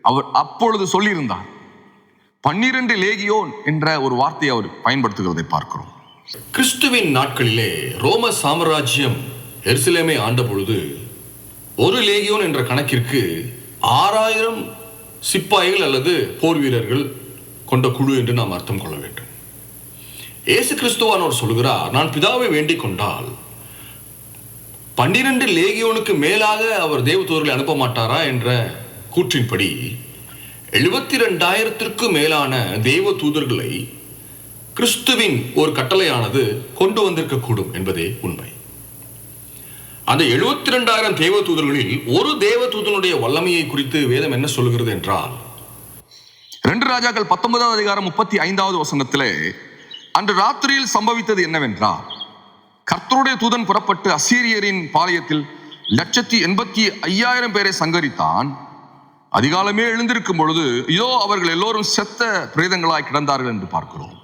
அவர் அப்பொழுது சொல்லியிருந்தார். 12 லேகியோன் என்ற ஒரு வார்த்தையை அவர் பயன்படுத்துகிறதை பார்க்கிறோம். கிறிஸ்துவின் நாட்களிலே ரோம சாம்ராஜ்யம் எருசலேமை ஆண்ட பொழுது ஒரு லேகியோன் என்ற கணக்கிற்கு 6000 சிப்பாய்கள் அல்லது போர் வீரர்கள் கொண்ட குழு என்று நாம் அர்த்தம் கொள்ள வேண்டும். இயேசு கிறிஸ்துவானவர் சொல்கிறார், நான் பிதாவை வேண்டிக் கொண்டால் 12 லேகியோனுக்கு மேலாக அவர் தேவதூதர்களை அனுப்ப மாட்டாரா என்ற கூற்றின்படி 72,000 மேலான தேவ தூதர்களை கிறிஸ்துவின் ஒரு கட்டளையானது கொண்டு வந்திருக்கக்கூடும் என்பதே உண்மை. அந்த 72,000 தேவ தூதர்களில் ஒரு தேவ தூதனுடைய வல்லமையை குறித்து வேதம் என்ன சொல்கிறது என்றால், 2 ராஜாக்கள் 19 அதிகாரம் 35வது வசனத்திலே, அன்று ராத்திரியில் சம்பவித்தது என்னவென்றால், கர்த்தருடைய தூதன் புறப்பட்டு அசீரியரின் பாளையத்தில் 185,000 பேரை சங்கரித்தான். அதிகாலமே எழுந்திருக்கும் பொழுது இதோ அவர்கள் எல்லோரும் செத்த பிரேதங்களாய் கிடந்தார்கள் என்று பார்க்கிறோம்.